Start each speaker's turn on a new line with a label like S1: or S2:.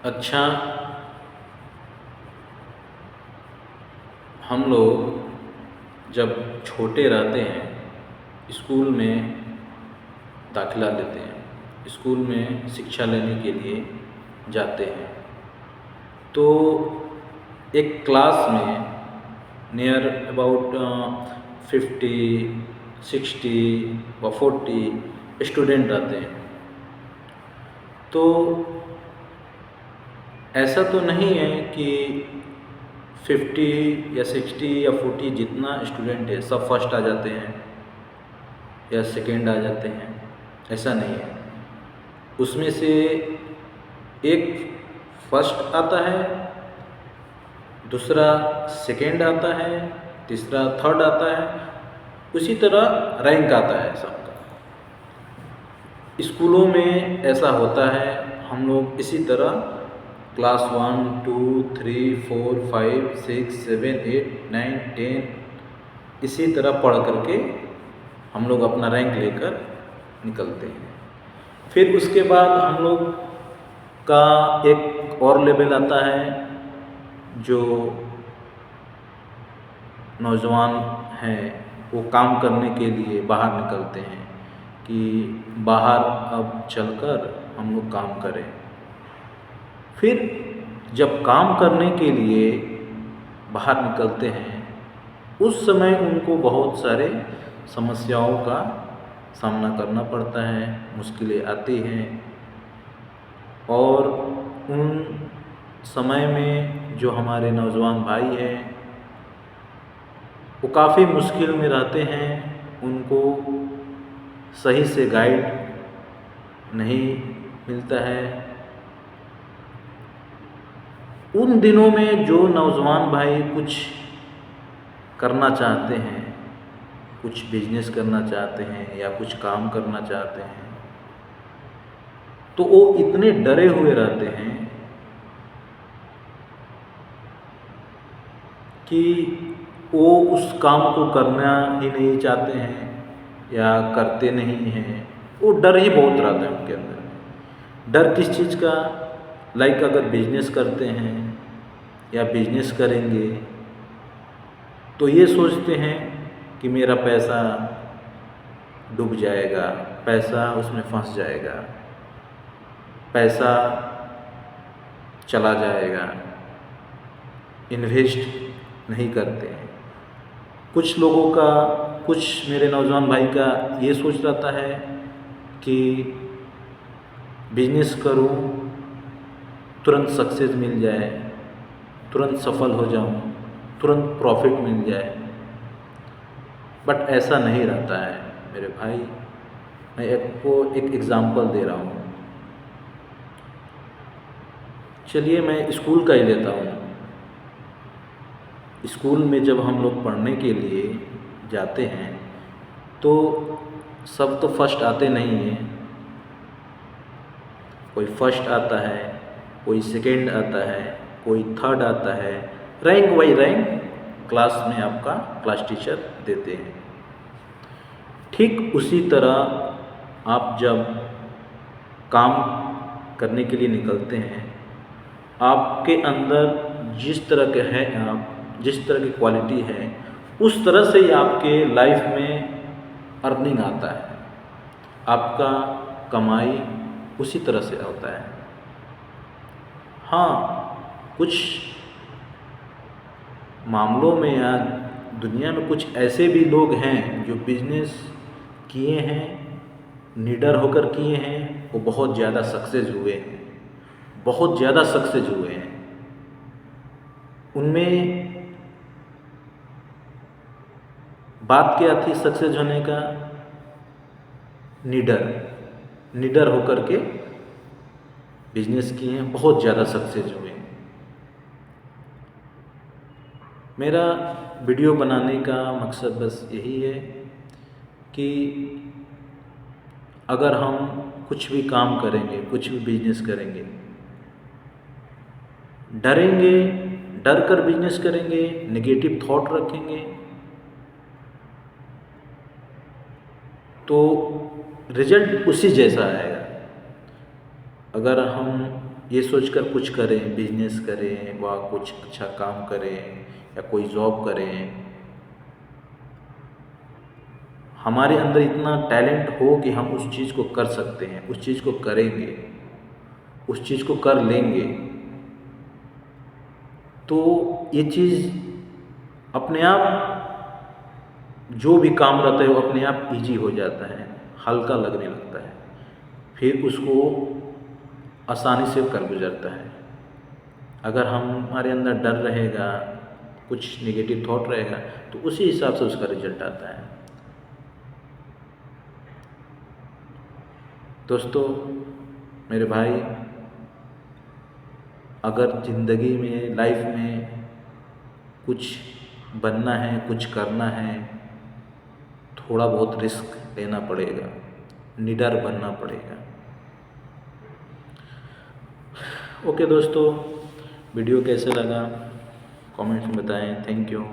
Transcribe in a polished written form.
S1: अच्छा, हम लोग जब छोटे रहते हैं स्कूल में दाखिला लेते हैं, स्कूल में शिक्षा लेने के लिए जाते हैं। तो एक क्लास में नियर अबाउट 50, 60 व 40 स्टूडेंट रहते हैं। तो ऐसा तो नहीं है कि 50 या 60 या 40 जितना स्टूडेंट है सब फर्स्ट आ जाते हैं या सेकेंड आ जाते हैं, ऐसा नहीं है। उसमें से एक फर्स्ट आता है, दूसरा सेकेंड आता है, तीसरा थर्ड आता है, उसी तरह रैंक आता है सबका। स्कूलों में ऐसा होता है, हम लोग इसी तरह क्लास 1, 2, 3, 4, 5, 6, 7, 8, 9, 10 इसी तरह पढ़ करके हम लोग अपना रैंक लेकर निकलते हैं। फिर उसके बाद हम लोग का एक और लेवल आता है जो नौजवान हैं वो काम करने के लिए बाहर निकलते हैं कि बाहर अब चलकर हम लोग काम करें। फिर जब काम करने के लिए बाहर निकलते हैं उस समय उनको बहुत सारे समस्याओं का सामना करना पड़ता है, मुश्किलें आती हैं। और उन समय में जो हमारे नौजवान भाई हैं वो काफ़ी मुश्किल में रहते हैं, उनको सही से गाइड नहीं मिलता है। उन दिनों में जो नौजवान भाई कुछ करना चाहते हैं, कुछ बिजनेस करना चाहते हैं या कुछ काम करना चाहते हैं, तो वो इतने डरे हुए रहते हैं कि वो उस काम को करना ही नहीं चाहते हैं या करते नहीं हैं। वो डर ही बहुत रहता है उनके अंदर। डर किस चीज़ का? लाइक अगर बिजनेस करते हैं या बिजनेस करेंगे तो ये सोचते हैं कि मेरा पैसा डूब जाएगा, पैसा उसमें फंस जाएगा, पैसा चला जाएगा, इन्वेस्ट नहीं करते हैं। कुछ लोगों का, कुछ मेरे नौजवान भाई का ये सोच रहता है कि बिजनेस करूं, तुरंत सक्सेस मिल जाए, तुरंत सफल हो जाऊं, तुरंत प्रॉफिट मिल जाए। बट ऐसा नहीं रहता है मेरे भाई। मैं आपको एक एग्ज़ाम्पल दे रहा हूँ। चलिए मैं स्कूल का ही लेता हूँ। स्कूल में जब हम लोग पढ़ने के लिए जाते हैं तो सब तो फर्स्ट आते नहीं हैं। कोई फर्स्ट आता है, कोई सेकेंड आता है, कोई थर्ड आता है। रैंक बाई रैंक क्लास में आपका क्लास टीचर देते हैं। ठीक उसी तरह आप जब काम करने के लिए निकलते हैं, आपके अंदर जिस तरह के हैं, आप जिस तरह की क्वालिटी है, उस तरह से ही आपके लाइफ में अर्निंग आता है, आपका कमाई उसी तरह से होता है। हाँ, कुछ मामलों में या दुनिया में कुछ ऐसे भी लोग हैं जो बिजनेस किए हैं, निडर होकर किए हैं, वो बहुत ज़्यादा सक्सेस हुए हैं, बहुत ज़्यादा सक्सेस हुए हैं। उनमें बात क्या थी सक्सेस होने का? निडर होकर के बिजनेस किए हैं, बहुत ज़्यादा सक्सेस हुए हैं। मेरा वीडियो बनाने का मकसद बस यही है कि अगर हम कुछ भी काम करेंगे, कुछ भी बिजनेस करेंगे, डरेंगे, डर कर बिजनेस करेंगे, नेगेटिव थॉट रखेंगे तो रिजल्ट उसी जैसा आएगा। अगर हम ये सोचकर कुछ करें, बिजनेस करें व कुछ अच्छा काम करें या कोई जॉब करें, हमारे अंदर इतना टैलेंट हो कि हम उस चीज़ को कर सकते हैं, उस चीज़ को करेंगे, उस चीज़ को कर लेंगे, तो ये चीज़ अपने आप जो भी काम रहता है वो अपने आप इजी हो जाता है, हल्का लगने लगता है, फिर उसको आसानी से कर गुजरता है। अगर हमारे अंदर डर रहेगा, कुछ नेगेटिव थॉट रहेगा, तो उसी हिसाब से उसका रिजल्ट आता है। दोस्तों, मेरे भाई, अगर ज़िंदगी में, लाइफ में कुछ बनना है, कुछ करना है, थोड़ा बहुत रिस्क लेना पड़ेगा, निडर बनना पड़ेगा। ओके दोस्तों, वीडियो कैसे लगा कमेंट्स में बताएं। Thank you.